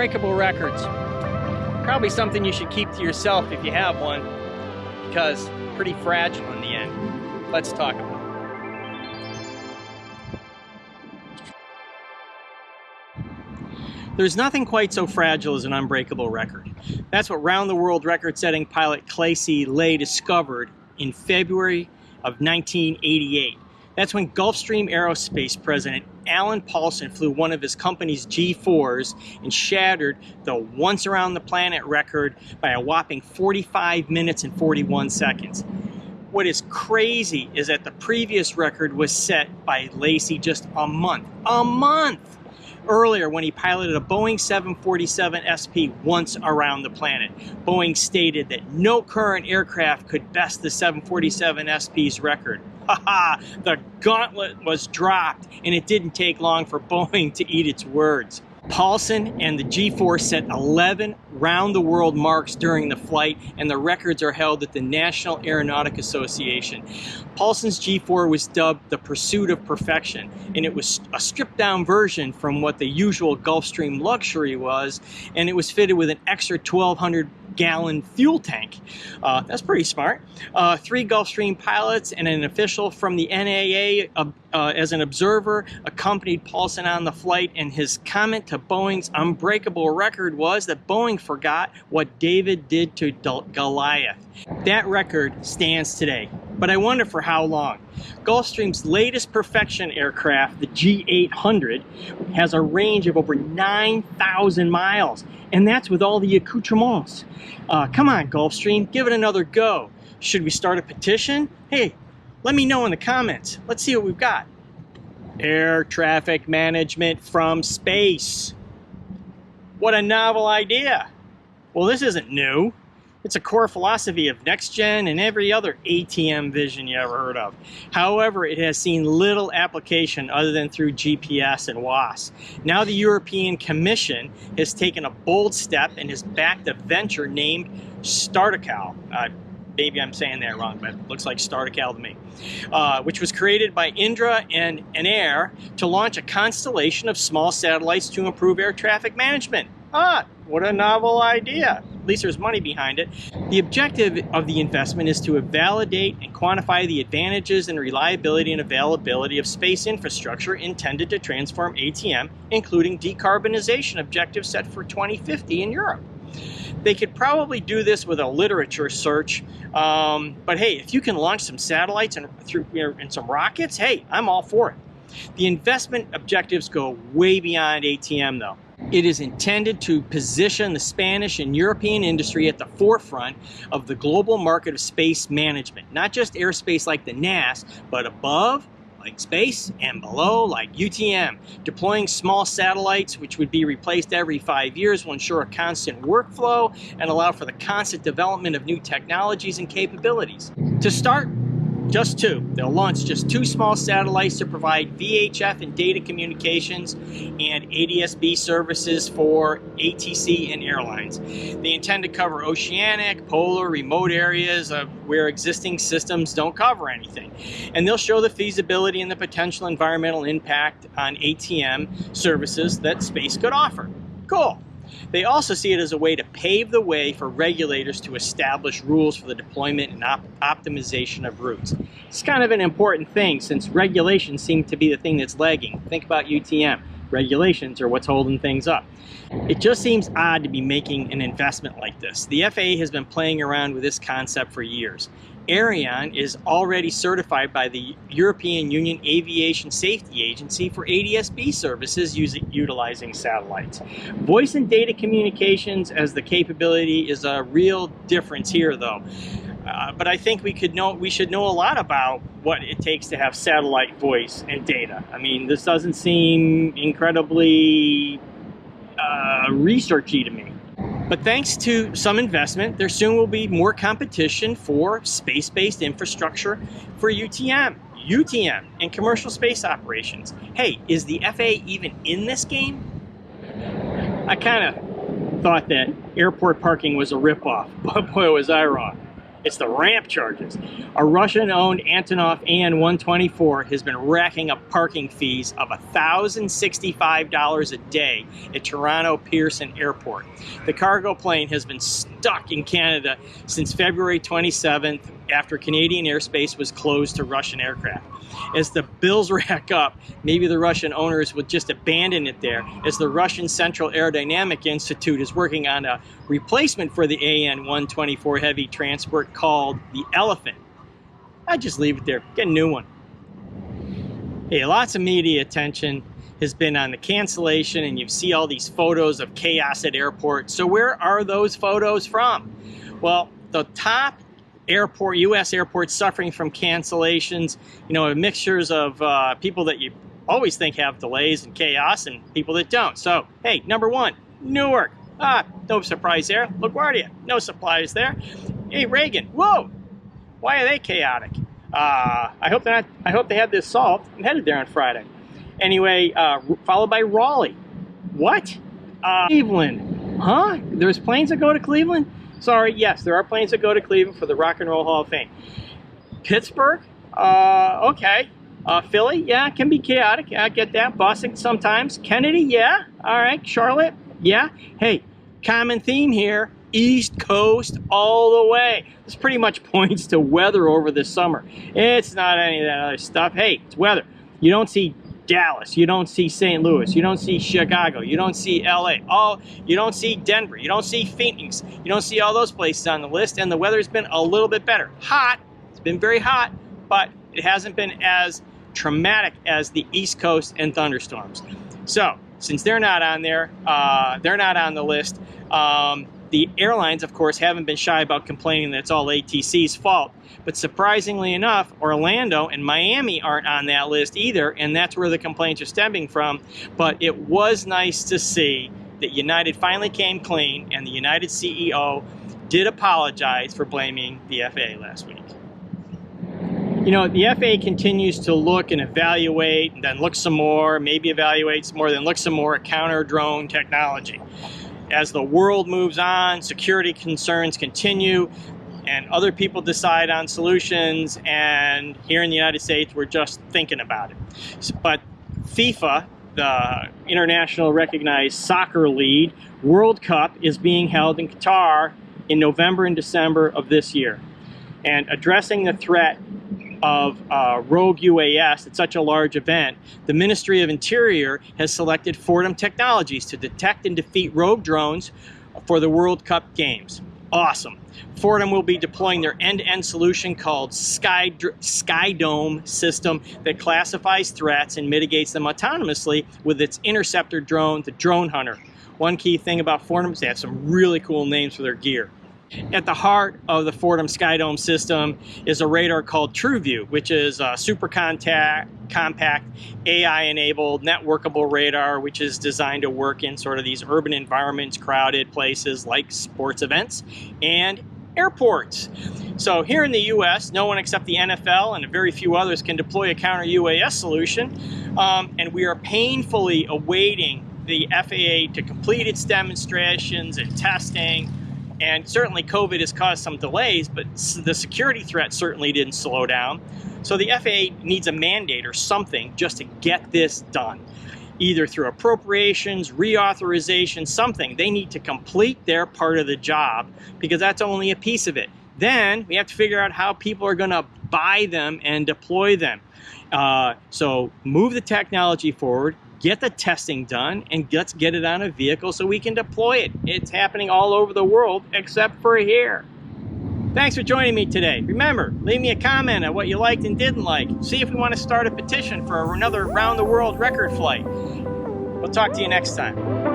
Unbreakable Records. Probably something you should keep to yourself if you have one, because pretty fragile in the end. Let's talk about it. There's nothing quite so fragile as an unbreakable record. That's what round-the-world record-setting pilot Clay Lay discovered in February of 1988. That's when Gulfstream Aerospace president Alan Paulson flew one of his company's G4s and shattered the once around the planet record by a whopping 45 minutes and 41 seconds. What is crazy is that the previous record was set by Lacey just a month earlier when he piloted a Boeing 747 SP once around the planet. Boeing stated that no current aircraft could best the 747 SP's record. Haha, the gauntlet was dropped, and it didn't take long for Boeing to eat its words. Paulson and the G4 set 11 round-the-world marks during the flight, and the records are held at the National Aeronautic Association. Paulson's G4 was dubbed the Pursuit of Perfection, and it was a stripped-down version from what the usual Gulfstream luxury was, and it was fitted with an extra 1,200-gallon fuel tank. That's pretty smart. 3 Gulfstream pilots and an official from the NAA as an observer accompanied Paulson on the flight, and his comment to Boeing's Unbreakable record was that Boeing forgot what David did to Goliath. That record stands today, but I wonder for how long. Gulfstream's latest perfection aircraft, the G800, has a range of over 9,000 miles, and that's with all the accoutrements. Come on, Gulfstream, give it another go. Should we start a petition? Hey, let me know in the comments. Let's see what we've got. Air traffic management from space. What a novel idea. Well, this isn't new. It's a core philosophy of NextGen and every other ATM vision you ever heard of. However, it has seen little application other than through GPS and WAAS. Now the European Commission has taken a bold step and has backed a venture named Startical. Maybe I'm saying that wrong, but it looks like Startical to me. Which was created by Indra and Air to launch a constellation of small satellites to improve air traffic management. What a novel idea. At least there's money behind it. The objective of the investment is to validate and quantify the advantages and reliability and availability of space infrastructure intended to transform ATM, including decarbonization objectives set for 2050 in Europe. They could probably do this with a literature search, but hey, if you can launch some satellites and some rockets, hey, I'm all for it. The investment objectives go way beyond ATM, though. It is intended to position the Spanish and European industry at the forefront of the global market of space management, not just airspace like the NAS, but above, like space, and below, like UTM. Deploying small satellites, which would be replaced every 5 years, will ensure a constant workflow and allow for the constant development of new technologies and capabilities. To start, just 2. They'll launch just 2 small satellites to provide VHF and data communications and ADS-B services for ATC and airlines. They intend to cover oceanic, polar, remote areas where existing systems don't cover anything. And they'll show the feasibility and the potential environmental impact on ATM services that space could offer. Cool. They also see it as a way to pave the way for regulators to establish rules for the deployment and optimization of routes. It's kind of an important thing since regulations seem to be the thing that's lagging. Think about UTM. Regulations are what's holding things up. It just seems odd to be making an investment like this. The FAA has been playing around with this concept for years. Aviation is already certified by the European Union Aviation Safety Agency for ADS-B services utilizing satellites. Voice and data communications as the capability is a real difference here, though. But I think we should know a lot about what it takes to have satellite voice and data. I mean, this doesn't seem incredibly researchy to me. But thanks to some investment, there soon will be more competition for space-based infrastructure for UTM, and commercial space operations. Hey, is the FAA even in this game? I kind of thought that airport parking was a ripoff, but boy was I wrong. It's the ramp charges. A Russian-owned Antonov AN-124 has been racking up parking fees of $1,065 a day at Toronto Pearson Airport. The cargo plane has been stuck in Canada since February 27th after Canadian airspace was closed to Russian aircraft. As the bills rack up, maybe the Russian owners would just abandon it there, as the Russian Central Aerodynamic Institute is working on a replacement for the AN-124 heavy transport called the Elephant. I'd just leave it there, get a new one. Hey, lots of media attention has been on the cancellation, and you see all these photos of chaos at airports. So where are those photos from? Well, the top airport, U.S. airports suffering from cancellations, you know, mixtures of people that you always think have delays and chaos and people that don't. So, hey, number one, Newark. No surprise there. LaGuardia, no surprise there. Hey, Reagan, whoa, why are they chaotic? I hope they have this solved. I'm headed there on Friday. Anyway, followed by Raleigh. What? Cleveland. Huh? There's planes that go to Cleveland? Sorry, yes, there are planes that go to Cleveland for the Rock and Roll Hall of Fame. Pittsburgh? Okay. Philly? Yeah, it can be chaotic. I get that. Boston sometimes. Kennedy? Yeah. All right. Charlotte? Yeah. Hey, common theme here. East Coast all the way. This pretty much points to weather over the summer. It's not any of that other stuff. Hey, it's weather. You don't see Dallas, you don't see St. Louis, you don't see Chicago, you don't see LA, you don't see Denver, you don't see Phoenix, you don't see all those places on the list, and the weather's been a little bit better. Hot, it's been very hot, but it hasn't been as traumatic as the East Coast and thunderstorms. So, since they're not on there, they're not on the list, the airlines, of course, haven't been shy about complaining that it's all ATC's fault. But surprisingly enough, Orlando and Miami aren't on that list either, and that's where the complaints are stemming from. But it was nice to see that United finally came clean, and the United CEO did apologize for blaming the FAA last week. You know, the FAA continues to look and evaluate, and then look some more, maybe evaluate some more, then look some more at counter-drone technology. As the world moves on, security concerns continue, and other people decide on solutions, and here in the United States, we're just thinking about it. But FIFA, the international recognized soccer league, World Cup is being held in Qatar in November and December of this year. And addressing the threat of rogue UAS at such a large event, the Ministry of Interior has selected Fordham Technologies to detect and defeat rogue drones for the World Cup games. Awesome. Fordham will be deploying their end-to-end solution called Skydome system that classifies threats and mitigates them autonomously with its interceptor drone, the Drone Hunter. One key thing about Fordham is they have some really cool names for their gear. At the heart of the Fordham Skydome system is a radar called TrueView, which is a super compact, AI-enabled, networkable radar, which is designed to work in sort of these urban environments, crowded places like sports events and airports. So here in the U.S., no one except the NFL and a very few others can deploy a counter-UAS solution, and we are painfully awaiting the FAA to complete its demonstrations and testing. And certainly COVID has caused some delays, but the security threat certainly didn't slow down. So the FAA needs a mandate or something just to get this done. Either through appropriations, reauthorization, something. They need to complete their part of the job because that's only a piece of it. Then we have to figure out how people are going to buy them and deploy them. So move the technology forward, get the testing done, and let's get it on a vehicle so we can deploy it. It's happening all over the world except for here. Thanks for joining me today. Remember, leave me a comment on what you liked and didn't like. See if we want to start a petition for another round the world record flight. We'll talk to you next time.